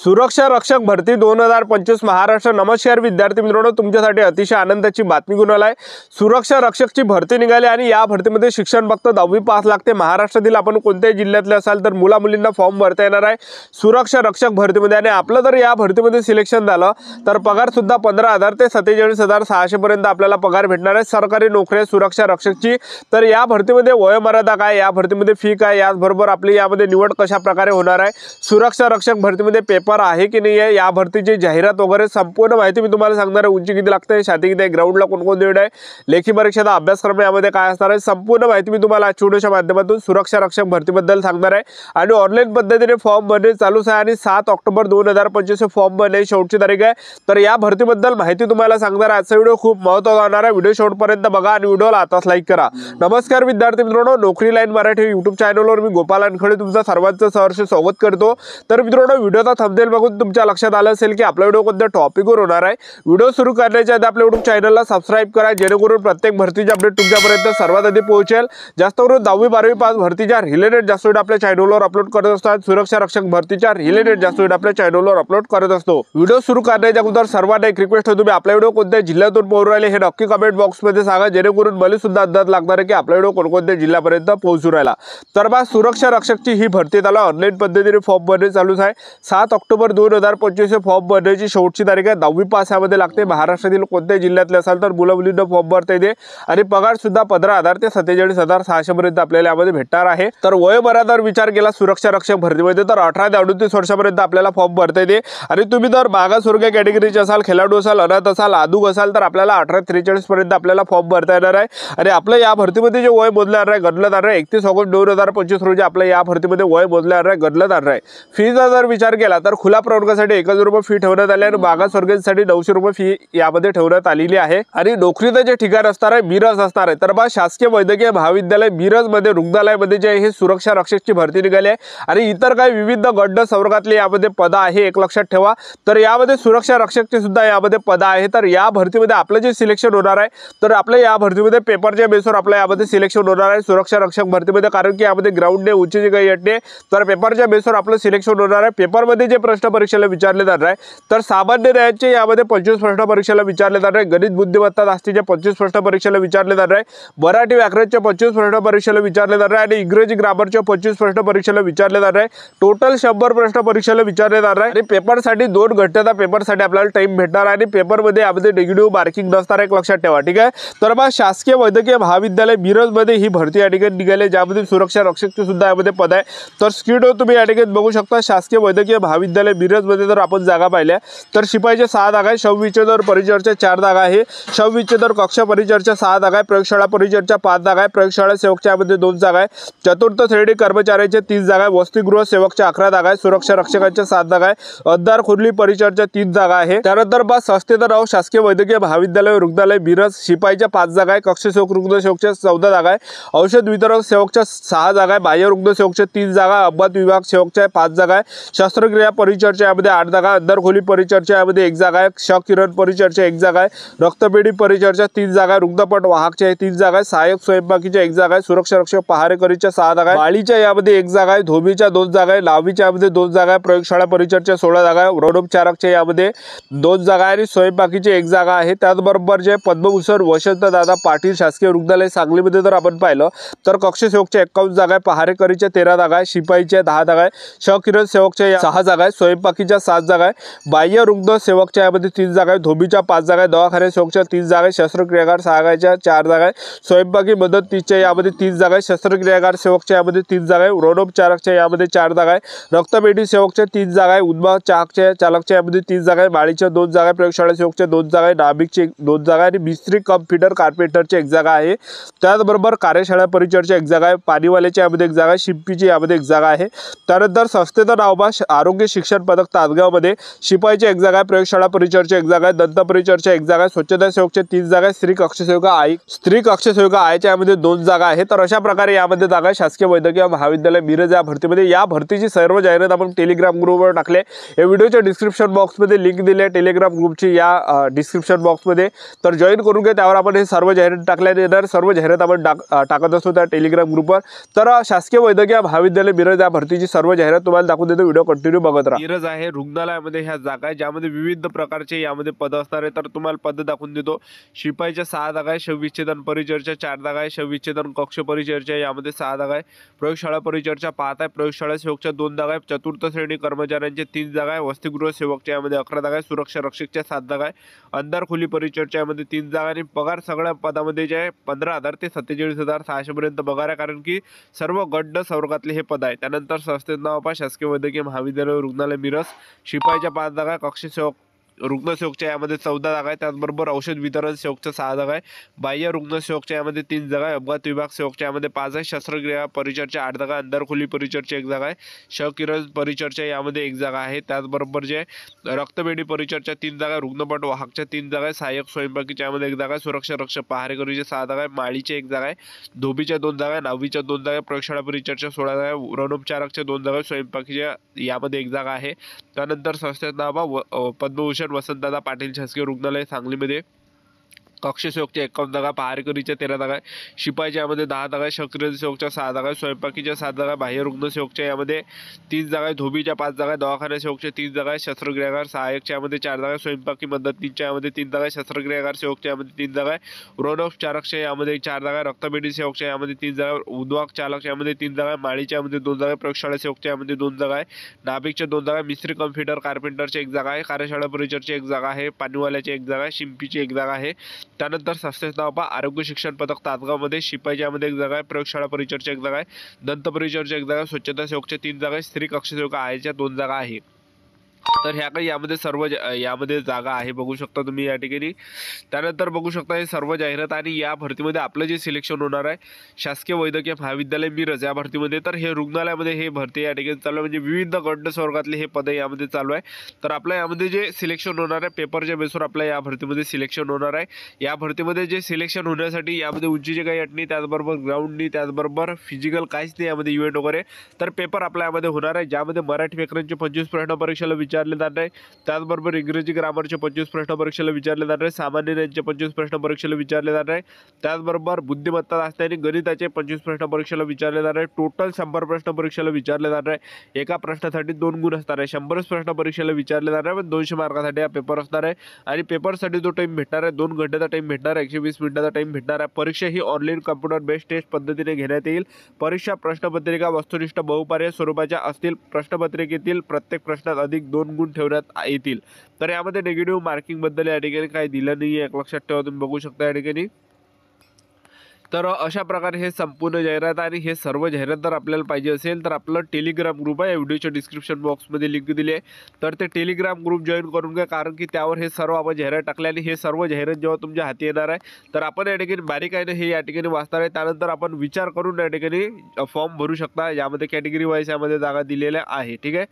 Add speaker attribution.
Speaker 1: सुरक्षा रक्षक भरती 2025 महाराष्ट्र। नमस्कार विद्यार्थी मित्रांनो, तुमच्यासाठी अतिशय आनंदाची बातमी घेऊन आलाय। सुरक्षा रक्षकची भरती निघाली आणि या भरतीमध्ये शिक्षण फक्त 10वी पास लागते। महाराष्ट्रातील आपण कोणत्याही जिल्ह्यातले असाल तर मुला मुलींना फॉर्म भरता येणार आहे सुरक्षा रक्षक भरतीमध्ये। आणि आपलं जर या भरतीमध्ये सिलेक्शन झालं तर पगार सुद्धा 15,000 ते 47,600 पर्यंत आपल्याला पगार भेटणार आहे। सरकारी नोकरी सुरक्षा रक्षकची। तर या भरतीमध्ये वयोमर्यादा काय, या भरतीमध्ये फी काय, याचबरोबर आपली यामध्ये निवड कशा प्रकारे होणार आहे, सुरक्षा रक्षक भरतीमध्ये पेपर आहे की नाही आहे, या भरतीची जाहिरात वगैरे संपूर्ण माहिती मी तुम्हाला सांगणार आहे। उंची किती लागते, छाती किती आहे, ग्राउंडला कोण देणार आहे, लेखी परीक्षेचा अभ्यासक्रम यामध्ये काय असणार आहे, संपूर्ण माहिती मी तुम्हाला आजच्या व्हिडिओच्या माध्यमातून सुरक्षा रक्षक भरतीबद्दल सांगणार आहे। आणि ऑनलाईन पद्धतीने फॉर्म भरणे चालू आहे आणि 7 ऑक्टोबर 2025 फॉर्म भरण्याची शेवटची तारीख आहे। तर या भरतीबद्दल माहिती तुम्हाला सांगणार आहे। आजचा व्हिडिओ खूप महत्त्वाचा होणार आहे। व्हिडिओ शेवटपर्यंत बघा आणि व्हिडिओला आताच लाईक करा। नमस्कार विद्यार्थी मित्रांनो, नोकरी लाईन मराठी YouTube चॅनलवर मी गोपाल अनखडे तुमचं सर्वांचं सहर्ष स्वागत करतो। तर मित्रांनो, व्हिडिओचा थंबनेल बघून तुमच्या लक्षात आलं असेल की आपला व्हिडिओ कोणत्या टॉपिकवर होणार आहे। व्हिडिओ सुरू करण्याच्या आधी आपल्या YouTube चॅनलला सबस्क्राइब करा, जेणेकरून प्रत्येक भरतीचे अपडेट तुमच्यापर्यंत सर्वात आधी पोहोचेल। जास्त करून 10वी 12वी पास भरतीच्या रिलेटेड जास्त व्हिडिओ आपल्या चॅनलवर अपलोड करत असतात। सुरक्षा रक्षक भरतीच्या रिलेटेड जास्त व्हिडिओ आपल्या चॅनलवर अपलोड करत असतो। व्हिडिओ सुरू करण्याच्या अगोदर सर्वांना एक रिक्वेस्ट आहे, तुम्ही आपला व्हिडिओ कोणत्या जिल्ह्यातून पोहोचू राहिले हे नक्की कमेंट बॉक्समध्ये सांगा, जेणेकरून मला सुद्धा अंदाज लागणार आहे की आपला व्हिडिओ कोणकोणत्या जिल्ह्यापर्यंत पोहोचू राहिला। तर बा सुरक्षा रक्षकची ही भरती त्याला ऑनलाईन पद्धतीने फॉर्म भरणे चालू आहे। 7 ऑक्टोबर 2025 फॉर्म भरण्याची शेवटची तारीख आहे। 10वी पास यामध्ये लागते। महाराष्ट्रातील कोणत्याही जिल्ह्यातले असाल तर मुला मुलींना फॉर्म भरता येते आणि पगार सुद्धा 15,000 ते 47,600 पर्यंत आपल्याला यामध्ये भेटणार आहे। तर वयोमर्यादावर विचार केला सुरक्षा रक्षक भरतीमध्ये तर 18 ते 38 वर्षापर्यंत आपल्याला फॉर्म भरता येते। आणि तुम्ही जर मागासवर्गीय कॅटेगरीचे असाल, खेळाडू असाल, अनाथ असाल, आदूक असाल तर आपल्याला 18 ते 43 पर्यंत आपल्याला फॉर्म भरता येणार आहे। आणि आपलं या भरतीमध्ये जे वय मोजलं आहे गणलं जाणार आहे 31 ऑगस्ट 2025 रोजी आपल्या या भरतीमध्ये वय मोजलं आहे गणलं जाणार आहे। फीचा जर विचार केला तर खुला प्रवर्गासाठी 1000 रुपये फी ठेवण्यात आली आहे आणि मागासवर्गीयांसाठी 900 रुपये फी यामध्ये ठेवण्यात आलेली आहे। आणि नोकरीचं जे ठिकाण असणार आहे मिरज असणार आहे। तर बा शासकीय वैद्यकीय महाविद्यालय मिरज मध्ये रुग्णालयामध्ये जे हे सुरक्षा रक्षकची भरती निघाली आहे। आणि इतर काही विविध गट संवर्गातले यामध्ये पद आहे, एक लक्षात ठेवा। तर यामध्ये सुरक्षा रक्षकचे सुद्धा यामध्ये पद आहे। तर या भरतीमध्ये आपलं जे सिलेक्शन होणार आहे तर आपल्या या भरतीमध्ये पेपरच्या बेसवर आपल्या यामध्ये सिलेक्शन होणार आहे सुरक्षा रक्षक भरतीमध्ये, कारण की यामध्ये ग्राउंड ने उंचीची काही अट नाही। तर पेपरच्या बेसवर आपलं सिलेक्शन होणार आहे। पेपरमध्ये जे प्रश्न परीक्षेला विचारले जाणार आहे तर सामान्य न्यायाचे यामध्ये 25 प्रश्न परीक्षेला विचारले जाणार आहे। गणित बुद्धिमत्ता जास्तीचे 25 प्रश्न परीक्षेला विचारले जाणार आहे। मराठी व्याकरणचे 25 प्रश्न परीक्षेला विचारले जाणार आहे आणि इंग्रजी ग्रामरचे 25 प्रश्न परीक्षेला विचारले जाणार आहे। टोटल 100 प्रश्न परीक्षेला विचारले जाणार आहे। आणि पेपरसाठी 2 घंट्याचा पेपरसाठी आपल्याला टाइम भेटणार आहे आणि पेपरमध्ये यामध्ये निगेटिव्ह मार्किंग नसणार, एक लक्षात ठेवा, ठीक आहे। तर बा शासकीय वैद्यकीय महाविद्यालय मिरज मध्ये ही भरती या ठिकाणी निघाली, ज्यामध्ये सुरक्षा रक्षकचे सुद्धा यामध्ये पद आहे। तर स्क्रीनवर तुम्ही या ठिकाणी बघू शकता शासकीय वैद्यकीय महाविद्यालय मिरज मध्ये जर आपण जागा पाहिल्या तर शिपाईच्या 6 जागा आहे, शवविच्छेदर परिचरच्या 4 जागा आहे, शवविच्छेदर कक्ष परिचरच्या 6 जागा आहे, प्रयोगशाळा परिचरच्या 5 जागा आहे, प्रयोगशाळा सेवकच्या यामध्ये 2 जागा आहे, चतुर्थ श्रेणी कर्मचाऱ्यांच्या 30 जागा आहे, वसतिगृह सेवकच्या 11 जागा आहे, सुरक्षा रक्षकांच्या 7 जागा आहे, अद्दार खुर्ली परिचरच्या 3 जागा आहे। त्यानंतर बा संस्थेचं नाव शासकीय वैद्यकीय महाविद्यालय रुग्णालय मिरज, शिपाईच्या 5 जागा आहे, कक्ष सेवक रुग्ण सेवकच्या 14 जागा आहे, औषध वितरक सेवकच्या 6 जागा आहे, बाह्य रुग्ण सेवकच्या 3 जागा, अपघात विभाग सेवकच्या 5 जागा आहे, शस्त्रक्रिया परिचरच्या यामध्ये 8 जागा, अंदर खोली परिचरच्या यामध्ये 1 जागा आहे, क्षकिरण परिचरच्या 1 जागा आहे, रक्तपेढी परिचरच्या 3 जागा आहे, रुग्णपट वाहकच्या 3 जागा आहे, सहाय्यक स्वयंपाकीच्या 1 जागा आहे, सुरक्षा रक्षक पहारेकरीच्या 6 जागा आहे, माळीच्या यामध्ये 1 जागा आहे, धोबीच्या 2 जागा आहे, लावीच्या यामध्ये 2 जागा आहे, प्रयोगशाळा परिचरच्या 16 जागा आहे, रोडोपचारकच्या यामध्ये 2 जागा आहे आणि स्वयंपाकीची 1 जागा आहे। त्याचबरोबर जे पद्मभूषण वसंत दादा पाटील शासकीय रुग्णालय सांगलीमध्ये जर आपण पाहिलं तर कक्ष सेवकच्या 51 जागा आहे, पहारेकरीच्या 13 जागा आहे, शिपाईच्या 10 जागा आहे, क्षकिरण सेवकच्या 6 जागा आहे, स्वयंपाकीच्या 7 जागा आहे, बाह्य रुग्ण सेवकच्या यामध्ये 3 जागा आहे, धोबीच्या 5 जागा आहे, दवाखाने सेवकच्या 3 जागा आहे, शस्त्रक्रियागार सहायकाच्या 4 जागा आहे, स्वयंपाकी मदतनीसच्या यामध्ये 3 जागा आहे, शस्त्रक्रियागार सेवकच्या यामध्ये 3 जागा आहे, रोडोपचारकच्या यामध्ये 4 जागा आहे, रक्तपेढी सेवकच्या 3 जागा आहे, उद्भव चालकच्या यामध्ये 3 जागा आहे, माळीच्या 2 जागा आहे, प्रयोगशाळा सेवकच्या 2 जागा आहे, नाभिकची 2 जागा आहे आणि मिस्त्री कम फिटर कार्पेंटरची 1 जागा आहे। त्याचबरोबर कार्यशाळा परिचरच्या 1 जागा आहे, पाणीवाल्याच्या यामध्ये 1 जागा आहे, शिंपीची यामध्ये 1 जागा आहे। त्यानंतर संस्थेचं नाव बा आरोग्य शिक्षण पदक तासगावमध्ये, शिपाईची 1 जागा आहे, प्रयोगशाळा परिचरच्या 1 जागा आहे, दंत परिचरच्या 1 जागा आहे, स्वच्छता सेवकच्या 3 जागा आहे, स्त्री कक्ष सेविका आयच्या यामध्ये 2 जागा आहे। तर अशा प्रकारे यामध्ये जागा आहे शासकीय वैद्यकीय महाविद्यालय मिरज या भरतीमध्ये। या भरतीची सर्व जाहिरात आपण टेलिग्राम ग्रुपवर टाकले, या व्हिडिओच्या डिस्क्रिप्शन बॉक्समध्ये लिंक दिली आहे टेलिग्राम ग्रुपची या डिस्क्रिप्शन बॉक्समध्ये, तर जॉईन करून घ्या। त्यावर आपण हे सर्व जाहिरात टाकल्या येणार, सर्व जाहिरात आपण टाकत असतो त्या टेलिग्राम ग्रुपवर। तर शासकीय वैद्यकीय महाविद्यालय मिरज या भरतीची सर्व जाहिरात तुम्हाला दाखवून देतो, व्हिडिओ कंटिन्यू बघत राहा। बघा मिरज आहे रुग्णालयामध्ये ह्या जागा आहे, ज्यामध्ये विविध प्रकारचे यामध्ये पद असणार आहे. तर तुम्हाला पद दाखवून देतो. शिपाईच्या 6 जागा आहे, शवविच्छेदन परिचर्चा 4 जागा आहे, शवविच्छेदन कक्ष परिचर्चा यामध्ये 6 जागा आहे, प्रयोगशाळा परिचर्चा 5 आहे, प्रयोगशाळा सेवकच्या 2 जागा आहे, चतुर्थ श्रेणी कर्मचाऱ्यांचे 3 जागा आहे, वसतिगृह सेवकच्या यामध्ये 11 जागा आहे, सुरक्षा रक्षकच्या 7 जागा आहे, अंधार खोली परिचर्चा यामध्ये 3 जागा आणि पगार सगळ्या पदामध्ये जे आहे 15,000 ते 47,600 पर्यंत पगार आहे, कारण की सर्व गड्ड संवर्गातले हे पद आहे. त्यानंतर संस्थेत नाव पहा शासकीय वैद्यकीय महाविद्यालय रुग्णालय मिरज. शिपाईच्या 5 जागा, कक्ष सेवक रुग्णसेवकच्या यामध्ये 14 जागा आहे, त्याचबरोबर औषध वितरण सेवकच्या 6 जागा आहे, बाह्य रुग्णसेवकच्या यामध्ये 3 जागा आहे, अपघात विभाग सेवकच्या यामध्ये 5 आहे, शस्त्रक्रिया परिचर्चा 8 जागा, अंधारखोली परिचर्चा 1 जागा आहे, शवकिरण परिचर्चा यामध्ये 1 जागा आहे, त्याचबरोबर जे रक्तपेढी परिचर्चा 3 जागा आहे, रुग्णपट वाहकच्या 3 जागा आहे, सहाय्यक स्वयंपाकीच्या यामध्ये 1 जागा आहे, सुरक्षा रक्षक पहारेकरीच्या 6 जागा आहे, माळीच्या 1 जागा आहे, धोबीच्या 2 जागा आहे, नावीच्या 2 जागा आहे, प्रयोगशाळा परिचर्चा 16 जागा आहे, रणोपचारकच्या 2 जागा आहे, स्वयंपाकीच्या यामध्ये 1 जागा आहे. त्यानंतर संस्थेत नाव पद्मभूषण वसंतदादा पाटील शासकीय रुग्णालय सांगलीमध्ये. कक्ष सेवकच्या 51 जागा, पहारेकरीच्या 13 जागा आहे, शिपाईच्या यामध्ये 10 जागा आहे, शस्त्रक्रिया सेवकच्या 6 जागा आहे, स्वयंपाकीच्या 7 जागा, बाह्य रुग्ण सेवकच्या यामध्ये 3 जागा आहे, धोबीच्या 5 जागा आहे, दवाखाना सेवकच्या 3 जागा आहे, शस्त्रक्रियागार सहाय्यकच्या यामध्ये 4 जागा आहे, स्वयंपाकी मदतनीसच्या यामध्ये 3 जागा आहे, शस्त्रक्रियागार सेवकच्या यामध्ये 3 जागा आहे, रणोपचारकच्या यामध्ये 4 जागा आहे, रक्तपेढी सेवकच्या यामध्ये 3 जागा आहे, उद्वाहक चालकच्या यामध्ये 3 जागा आहे, माळीच्या यामध्ये 2 जागा आहे, प्रयोगशाळा सेवकच्या यामध्ये 2 जागा आहे, नाभिकच्या 2 जागा आहे, मिस्त्री कम्प्युटर कारपेंटरची 1 जागा आहे, कार्यशाळा परिचरची 1 जागा आहे, पाणीवाल्याची 1 जागा आहे, शिंपीची 1 जागा आहे. त्यानंतर संस्थेत नाव पहा आरोग्य शिक्षण पदक तासगावमध्ये, शिपाईच्या यामध्ये 1 जागा आहे, प्रयोगशाळा परिचरची 1 जागा आहे, दंत परिचरची 1 जागा आहे, स्वच्छता सेवकच्या 3 जागा आहे, स्त्री कक्ष सेवक आयच्या 2 जागा आहे. तर ह्या काही यामध्ये सर्व यामध्ये जागा आहे, बघू शकता तुम्ही या ठिकाणी. त्यानंतर बघू शकता हे सर्व जाहिरात आणि या भरतीमध्ये आपलं जे सिलेक्शन होणार आहे शासकीय वैद्यकीय महाविद्यालय मिरज या भरतीमध्ये, तर हे रुग्णालयामध्ये हे भरती या ठिकाणी चालू आहे, म्हणजे विविध गट स्वर्गातले हे पद यामध्ये चालू आहे. तर आपल्या यामध्ये जे सिलेक्शन होणार आहे पेपरच्या बेसवर आपल्या या भरतीमध्ये सिलेक्शन होणार आहे. या भरतीमध्ये जे सिलेक्शन होण्यासाठी यामध्ये उंचीचे काही अट नाही, त्याचबरोबर ग्राउंड नाही, त्याचबरोबर फिजिकल काहीच नाही यामध्ये इव्हेंट वगैरे. तर पेपर आपल्या यामध्ये होणार आहे, ज्यामध्ये मराठी व्याकरणचे 25 प्रश्न परीक्षेला विचारले जाणार आहे, त्याचबरोबर इंग्रजी ग्रामरचे 25 प्रश्न परीक्षेला विचारले जाणार आहे, सामान्य ज्ञानचे 25 प्रश्न परीक्षेला विचारले जाणार आहे, त्याचबरोबर बुद्धिमत्ता चाचणी आणि गणिताचे 25 प्रश्न परीक्षेला विचारले जाणार आहे. टोटल 100 प्रश्न परीक्षेला विचारले जाणार आहे. एका प्रश्नासाठी 2 गुण असणार आहे. 100 प्रश्न परीक्षेला विचारले जाणार आहे, पण 200 मार्कासाठी हा पेपर असणार आहे. आणि पेपरसाठी जो टाइम भेटणार आहे 2 घंट्याचा टाइम भेटणार आहे, 120 मिनिटाचा टाइम भेटणार आहे. परीक्षा ही ऑनलाईन कम्प्युटर बेस्ड टेस्ट पद्धतीने घेण्यात येईल. परीक्षा प्रश्नपत्रिका वस्तुनिष्ठ बहुपर्याय स्वरूपाच्या असतील. प्रश्नपत्रिकेतील प्रत्येक प्रश्नात अधिक 2 गुण ठेवण्यात येतील. तर यामध्ये निगेटिव्ह मार्किंग बद्दल या ठिकाणी काही दिलं नाही आहे, एक लक्षात ठेवा. तुम्ही बघू शकता या ठिकाणी. तर अशा प्रकारे हे संपूर्ण जाहिरात आणि हे सर्व जाहिरात जर आपल्याला पाहिजे असेल तर आपलं टेलिग्राम ग्रुप आहे, व्हिडिओच्या डिस्क्रिप्शन बॉक्समध्ये लिंक दिली आहे. तर ते टेलिग्राम ग्रुप जॉईन करून घ्या, कारण की त्यावर हे सर्व आपण जाहिरात टाकले आणि हे सर्व जाहिरात जेव्हा तुमच्या हाती येणार आहे तर आपण या ठिकाणी बारीकाईने हे या ठिकाणी वाचणार आहे. त्यानंतर आपण विचार करून या ठिकाणी फॉर्म भरू शकता. यामध्ये कॅटेगरी वाईज यामध्ये जागा दिलेल्या आहे. ठीक आहे.